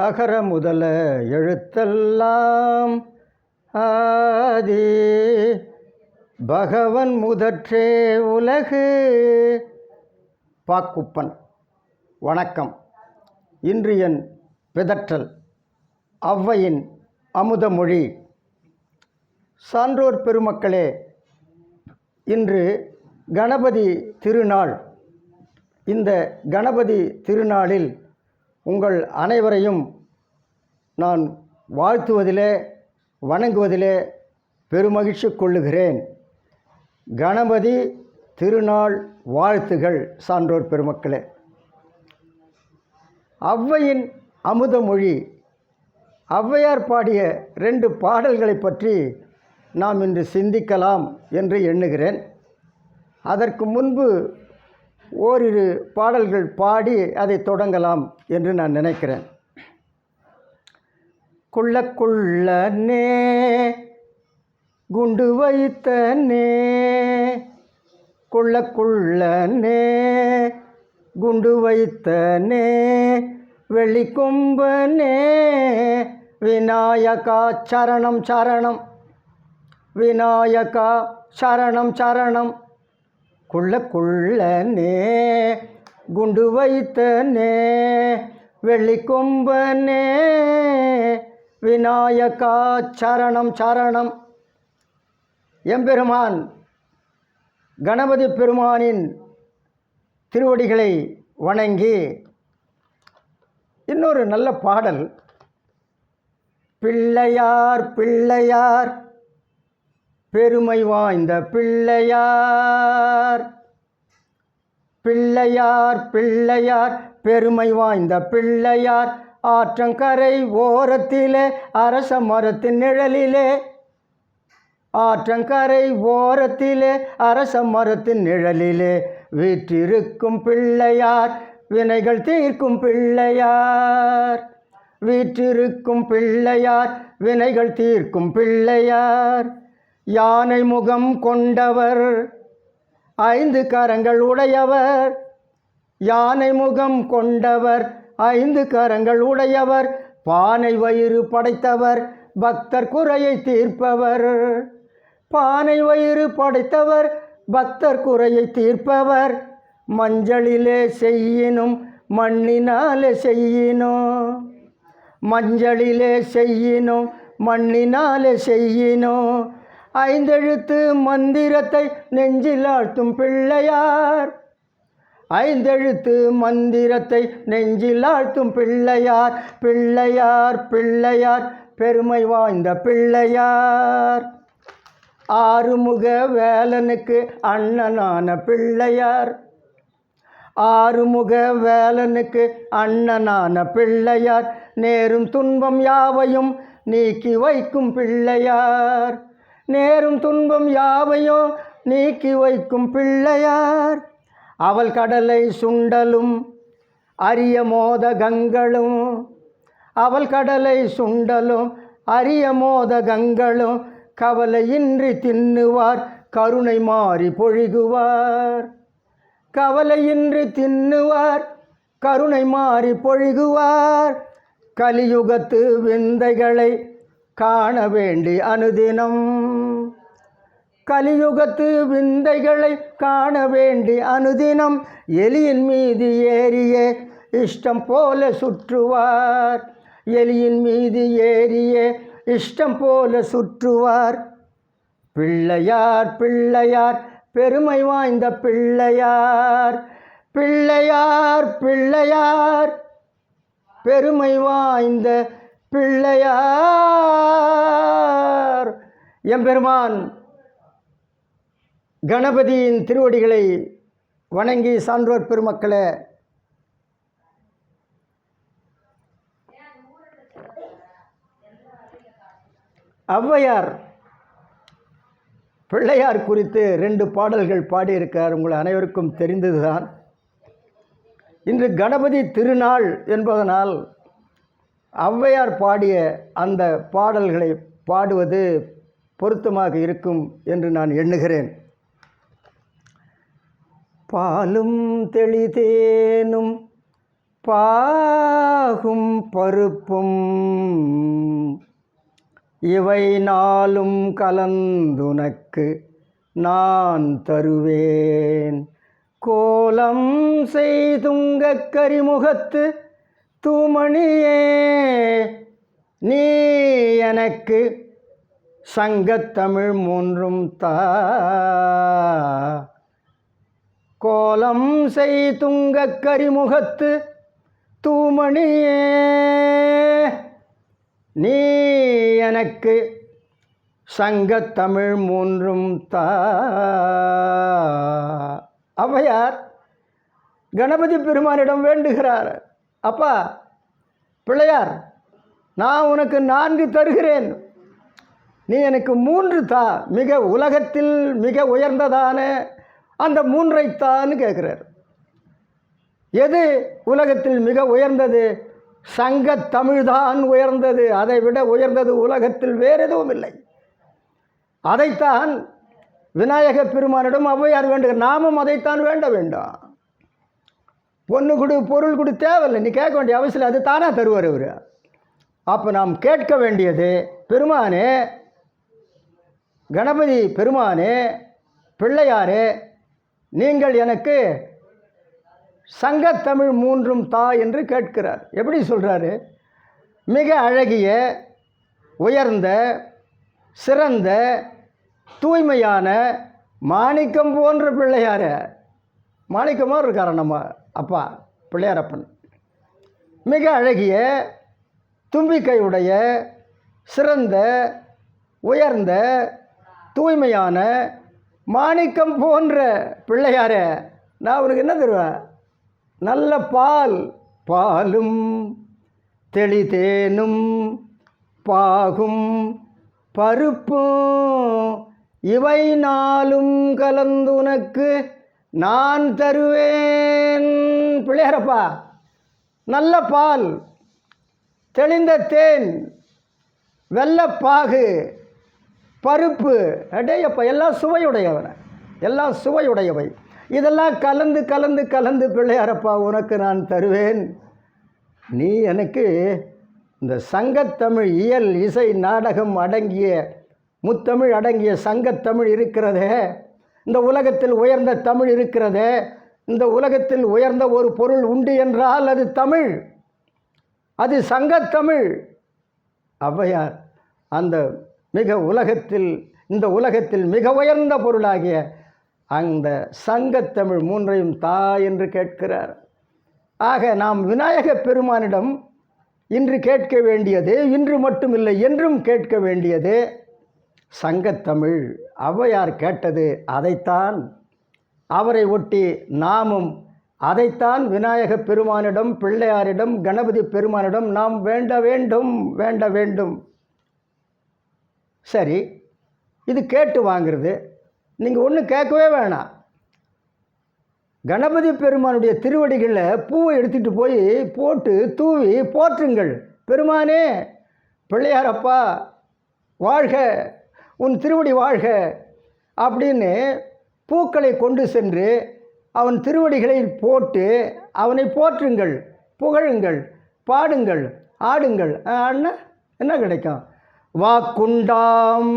அகர முதல எழுத்தெல்லாம் ஆதி பகவன் முதற்றே உலகு. பாக்குப்பன். வணக்கம். இன்று என் பிதற்றல் ஔவையின் அமுதமொழி. சான்றோர் பெருமக்களே, இன்று கணபதி திருநாள். இந்த கணபதி திருநாளில் உங்கள் அனைவரையும் நான் வாழ்த்துவதிலே வணங்குவதிலே பெருமகிழ்ச்சி கொள்ளுகிறேன். கணபதி திருநாள் வாழ்த்துகள் சான்றோர் பெருமக்களே. ஔவையின் அமுதமொழி. ஔவையார் பாடிய 2 பாடல்களை பற்றி நாம் இன்று சிந்திக்கலாம் என்று எண்ணுகிறேன். அதற்கு முன்பு ஓரிரு பாடல்கள் பாடி அதை தொடங்கலாம் என்று நான் நினைக்கிறேன். குள்ளக்குள்ளனே குண்டு வைத்தனே, குள்ளக்குள்ளனே குண்டு வைத்தனே, வெள்ளிக்கொம்பனே விநாயகா சரணம் சரணம், விநாயகா சரணம் சரணம். குள்ளக்குள்ளனே குண்டு வைத்தனே, வெள்ளிக்கொம்பனே விநாயகா சரணம் சரணம். எம்பெருமான் கணபதி பெருமானின் திருவடிகளை வணங்கி இன்னொரு நல்ல பாடல். பிள்ளையார் பிள்ளையார் பெருமை வாய்ந்த பிள்ளையார், பிள்ளையார் பிள்ளையார் பெருமை வாய்ந்த பிள்ளையார், ஆற்றங்கரை ஓரத்திலே அரச மரத்தின் நிழலிலே, ஆற்றங்கரை ஓரத்திலே அரச மரத்தின் நிழலிலே வீற்றிருக்கும் பிள்ளையார், வினைகள் தீர்க்கும் பிள்ளையார், வீற்றிருக்கும் பிள்ளையார், வினைகள் தீர்க்கும் பிள்ளையார். யானை முகம் கொண்டவர் 5 கரங்கள் உடையவர், யானை முகம் கொண்டவர் 5 கரங்கள் உடையவர், பானை வயிறு படைத்தவர் பக்தர் குறையை தீர்ப்பவர், பானை வயிறு படைத்தவர் பக்தர் குறையை தீர்ப்பவர். மஞ்சளிலே செய்யினும் மண்ணினாலே செய்யினும், மஞ்சளிலே செய்யினும் மண்ணினாலே செய்யினும், 5 எழுத்து மந்திரத்தை நெஞ்சில் ஆழ்த்தும் பிள்ளையார், 5 எழுத்து மந்திரத்தை நெஞ்சில் ஆழ்த்தும் பிள்ளையார், பிள்ளையார் பிள்ளையார் பெருமை வாய்ந்த பிள்ளையார். ஆறுமுக வேலனுக்கு அண்ணனான பிள்ளையார், ஆறுமுக வேலனுக்கு அண்ணனான பிள்ளையார், நேரும் துன்பம் யாவையும் நீக்கி வைக்கும் பிள்ளையார், நேரும் துன்பம் யாவையும் நீக்கி வைக்கும் பிள்ளையார். அவள் கடலை சுண்டலும் அரிய மோதகங்களும், அவள் கடலை சுண்டலும் அரிய மோதகங்களும், கவலையின்றி தின்னுவார் கருணை மாறி பொழிகுவார், கவலையின்றி தின்னுவார் கருணை மாறி பொழிகுவார். கலியுகத்து விந்தைகளை காண வேண்டி அனுதினம், கலியுகத்து விந்தைகளை காண வேண்டி அனுதினம், எலியின் மீது ஏறியே இஷ்டம் போல சுற்றுவார், எலியின் மீது ஏறியே இஷ்டம் போல சுற்றுவார். பிள்ளையார் பிள்ளையார் பெருமை வாய்ந்த பிள்ளையார், பிள்ளையார் பிள்ளையார் பெருமை வாய்ந்த பிள்ளையார். எம்பெருமான் கணபதியின் திருவடிகளை வணங்கி சான்றோர் பெருமக்களே, ஔவையார் பிள்ளையார் குறித்து 2 பாடல்கள் பாடியிருக்கார். உங்கள் அனைவருக்கும் தெரிந்ததுதான். இன்று கணபதி திருநாள் என்பதனால் ஔவையார் பாடிய அந்த பாடல்களை பாடுவது பொருத்தமாக இருக்கும் என்று நான் எண்ணுகிறேன். பாலும் தெளிதேனும் பாலுமாக பாகும் பருப்பும் இவை நாளும் கலந்துனக்கு நான் தருவேன். கோலம் செய்துங்கக் கரிமுகத்து தூமணியே, நீ எனக்கு சங்கத்தமிழ் மூன்றும் தா. கோலம் செய்துங்கக் கரிமுகத்து தூமணியே, நீ எனக்கு சங்கத்தமிழ் மூன்றும் தா. ஔவையார் கணபதி பெருமானிடம் வேண்டுகிறார், அப்பா பிள்ளையார், நான் உனக்கு 4 தருகிறேன், நீ எனக்கு 3 தா. மிக உலகத்தில் மிக உயர்ந்ததான அந்த 3ஐ தான்னு கேட்குறார். எது உலகத்தில் மிக உயர்ந்தது? சங்கத்தமிழ்தான் உயர்ந்தது. அதை விட உயர்ந்தது உலகத்தில் வேறு எதுவும் இல்லை. அதைத்தான் விநாயக பெருமானிடம் ஔவையார் வேண்டுகிற. நாமும் அதைத்தான் வேண்ட வேண்டும். பொண்ணு கொடு பொருள் கொடு தேவையில்லை, நீ கேட்க வேண்டிய அவசியம், அது தானாக தருவார் அவர். அப்போ நாம் கேட்க வேண்டியது, பெருமானே, கணபதி பெருமானே, பிள்ளையாரே, நீங்கள் எனக்கு சங்கத்தமிழ் மூன்றும் தா என்று கேட்கிறார். எப்படி சொல்கிறாரு? மிக அழகிய, உயர்ந்த, சிறந்த, தூய்மையான மாணிக்கம் போன்ற பிள்ளையார. மாணிக்கமாக இருக்கார நம்ம அப்பா பிள்ளையாரப்பன். மிக அழகிய, தும்பிக்கையுடைய, சிறந்த, உயர்ந்த, தூய்மையான மாணிக்கம் போன்ற பிள்ளையார, நான் அவருக்கு என்ன தருவேன்? நல்ல பால், பாலும் தெளிதேனும் பாகும் பருப்பும் இவை நாளும் கலந்து உனக்கு நான் தருவேன். பிள்ளையாரப்பா, நல்ல பால், தெளிந்த தேன், வெள்ளப்பாகு, பருப்பு, அடேயப்பா, எல்லாம் சுவையுடையவன, எல்லாம் சுவையுடையவை. இதெல்லாம் கலந்து கலந்து கலந்து பிள்ளையாரப்பா உனக்கு நான் தருவேன். நீ எனக்கு இந்த சங்கத்தமிழ், இயல், இசை, நாடகம் அடங்கிய, முத்தமிழ் அடங்கிய சங்கத்தமிழ் இருக்கிறதே, இந்த உலகத்தில் உயர்ந்த தமிழ் இருக்கிறதே, இந்த உலகத்தில் உயர்ந்த ஒரு பொருள் உண்டு என்றால் அது தமிழ், அது சங்கத்தமிழ். ஔவையார் அந்த மிக உலகத்தில், இந்த உலகத்தில் மிக உயர்ந்த பொருளாகிய அந்த சங்கத்தமிழ் மூன்றையும் தா என்று கேட்கிறார். ஆக நாம் விநாயக பெருமானிடம் இன்று கேட்க வேண்டியது, இன்று மட்டுமில்லை என்றும் கேட்க வேண்டியது சங்கத்தமிழ். ஔவையார் கேட்டது அதைத்தான். அவரை ஒட்டி நாமும் அதைத்தான் விநாயக பெருமானிடம், பிள்ளையாரிடம், கணபதி பெருமானிடம் நாம் வேண்ட வேண்டும், வேண்ட வேண்டும். சரி, இது கேட்டு வாங்கிறது. நீங்கள் ஒன்றும் கேட்கவே வேணாம். கணபதி பெருமானுடைய திருவடிகளில் பூவை எடுத்துகிட்டு போய் போட்டு தூவி போற்றுங்கள். பெருமானே, பிள்ளையாரப்பா வாழ்க, உன் திருவடி வாழ்க அப்படின்னு பூக்களை கொண்டு சென்று அவன் திருவடிகளை போட்டு அவனை போற்றுங்கள், புகழுங்கள், பாடுங்கள், ஆடுங்கள். ஆடினா என்ன கிடைக்கும்? வாக்குண்டாம்,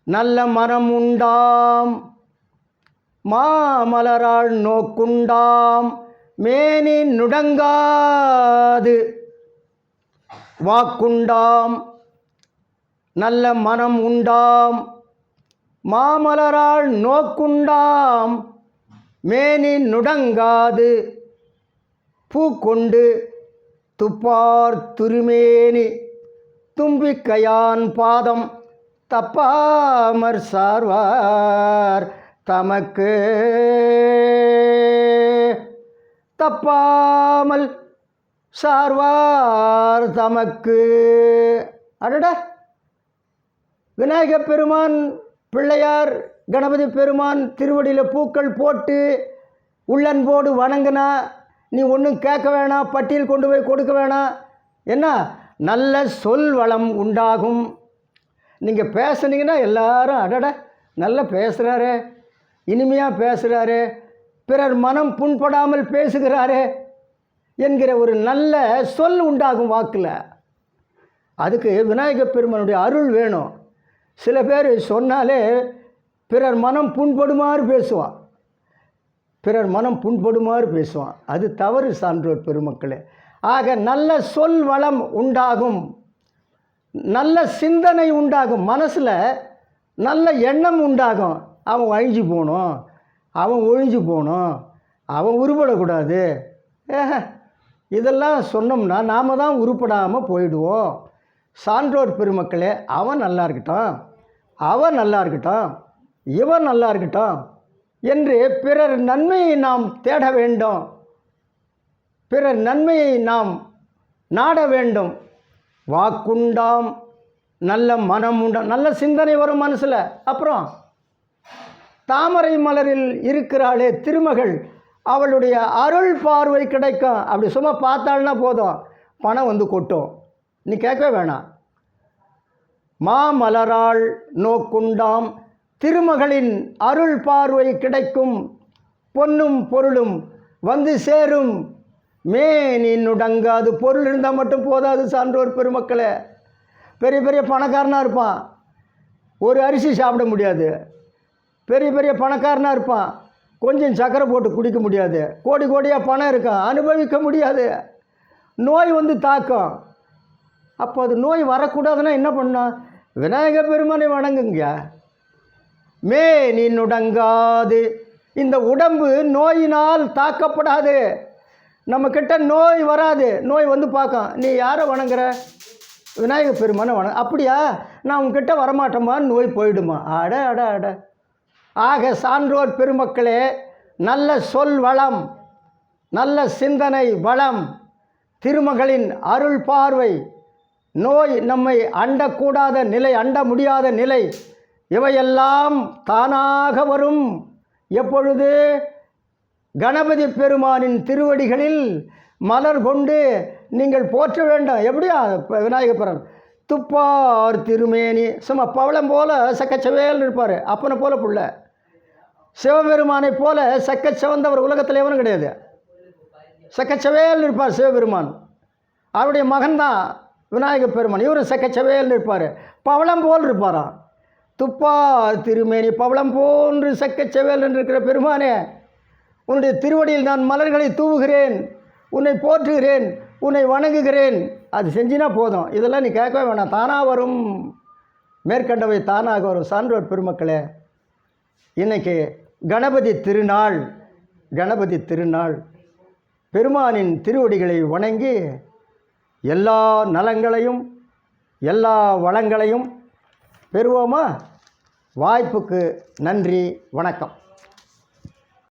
நல்ல மரம் உண்டாம், மாமலரால் நோக்குண்டாம், மேனி நுடங்காது. வாக்குண்டாம், நல்ல மனம் உண்டாம், மாமலரால் நோக்குண்டாம், மேனி நுடங்காது. பூக்கொண்டு துப்பார் துருமேனி, தும்பிக்கையான் பாதம் தப்பாமற் சார்வார் தமக்கு. தப்பாமல் சார்வார் தமக்கு. அடடா, விநாயகப் பெருமான், பிள்ளையார், கணபதி பெருமான் திருவடியில் பூக்கள் போட்டு உள்ளன்போடு வணங்கினா நீ ஒன்றும் கேட்க வேணாம், பட்டியல் கொண்டு போய் கொடுக்க வேணாம். என்ன நல்ல சொல் வளம் உண்டாகும். நீங்கள் பேசுனீங்கன்னா எல்லாரும் அடடா நல்லா பேசுகிறாரே, இனிமையாக பேசுகிறாரே, பிறர் மனம் புண்படாமல் பேசுகிறாரே, என்கிற ஒரு நல்ல சொல் உண்டாகும் வாக்கில். அதுக்கு விநாயகப் பெருமானுடைய அருள் வேணும். சில பேர் சொன்னாலே பிறர் மனம் புண்படுமாறு பேசுவான், பிறர் மனம் புண்படுமாறு பேசுவான். அது தவறு சான்றோர் பெருமக்களே. ஆக நல்ல சொல் வளம் உண்டாகும், நல்ல சிந்தனை உண்டாகும், மனசில் நல்ல எண்ணம் உண்டாகும். அவன் அழிஞ்சு போகணும், அவன் ஒழிஞ்சு போகணும், அவன் உருப்படக்கூடாது, இதெல்லாம் சொன்னோம்னா நாம் தான் உருப்படாமல் போயிடுவோம். சான்றோர் பெருமக்களே, அவன் நல்லா இருக்கட்டும், அவன் நல்லா இருக்கட்டும், இவன் நல்லா இருக்கட்டும் என்று பிறர் நன்மையை நாம் தேட வேண்டும், பிறர் நன்மையை நாம் நாட வேண்டும். வாக்குண்டாம், நல்ல மனம் உண்டாம், நல்ல சிந்தனை வரும் மனசில். அப்புறம் தாமரை மலரில் இருக்கிறாளே திருமகள், அவளுடைய அருள் பார்வை கிடைக்கும். அப்படி சும்மா பார்த்தாள்னா போதும், பணம் வந்து கொட்டும், நீ கேட்கவே வேணாம். மாமலராள் நோக்குண்டாம், திருமகளின் அருள் பார்வை கிடைக்கும், பொன்னும் பொருளும் வந்து சேரும், மேனின்னுடங்காது. பொருள் இருந்தால் மட்டும் போதாது சான்றோர் பெருமக்களே. பெரிய பெரிய பணக்காரனாக இருப்பான், ஒரு அரிசி சாப்பிட முடியாது. பெரிய பெரிய பணக்காரனாக இருப்பான், கொஞ்சம் சக்கரை போட்டு குடிக்க முடியாது. கோடி கோடியாக பணம் இருக்கான், அனுபவிக்க முடியாது. நோய் வந்து தாக்கும். அப்போ அது நோய் வரக்கூடாதுன்னா என்ன பண்ணால், விநாயக பெருமானை வணங்குங்க. மேனின்னுடங்காது, இந்த உடம்பு நோயினால் தாக்கப்படாது, நம்மக்கிட்ட நோய் வராது. நோய் வந்து பார்க்கும், நீ யாரை வணங்குற, விநாயக பெருமானை வணங்க. அப்படியா, நான் உங்ககிட்ட வரமாட்டோமான்னு நோய் போயிடுமா? அட அட அட. ஆக சான்றோர் பெருமக்களே, நல்ல சொல் வளம், நல்ல சிந்தனை வளம், திருமகளின் அருள் பார்வை, நோய் நம்மை அண்டக்கூடாத நிலை, அண்ட முடியாத நிலை, இவையெல்லாம் தானாக வரும். எப்பொழுது? கணபதி பெருமானின் திருவடிகளில் மலர் கொண்டு நீங்கள் போற்ற வேண்டும். எப்படியா விநாயகர் பெருமான் துப்பார் திருமேனி, சும்மா பவளம் போல சக்கச்சவேல் இருப்பார், அப்பனை போல புள்ள. சிவபெருமானை போல சக்கச்சவந்தவர் உலகத்தில் எவனும் கிடையாது. சக்கச்சவேல் இருப்பார் சிவபெருமான், அவருடைய மகன்தான் விநாயகர் பெருமான். இவரும் சக்கச்சவேல் இருப்பார், பவளம் போல் இருப்பாராம். துப்பார் திருமேனி, பவளம் போன்று சக்கச்சவேல் என்று இருக்கிற பெருமானே, உன்னுடைய திருவடியில் நான் மலர்களை தூவுகிறேன், உன்னை போற்றுகிறேன், உன்னை வணங்குகிறேன். அது செஞ்சினா போதும், இதெல்லாம் நீ கேட்கவே வேணாம், தானாக வரும். மேற்கண்டவை தானாக வரும். சான்றோர் பெருமக்களே, இன்றைக்கி கணபதி திருநாள், கணபதி திருநாள். பெருமானின் திருவடிகளை வணங்கி எல்லா நலங்களையும் எல்லா வளங்களையும் பெறுவோமா? வாய்ப்புக்கு நன்றி, வணக்கம்.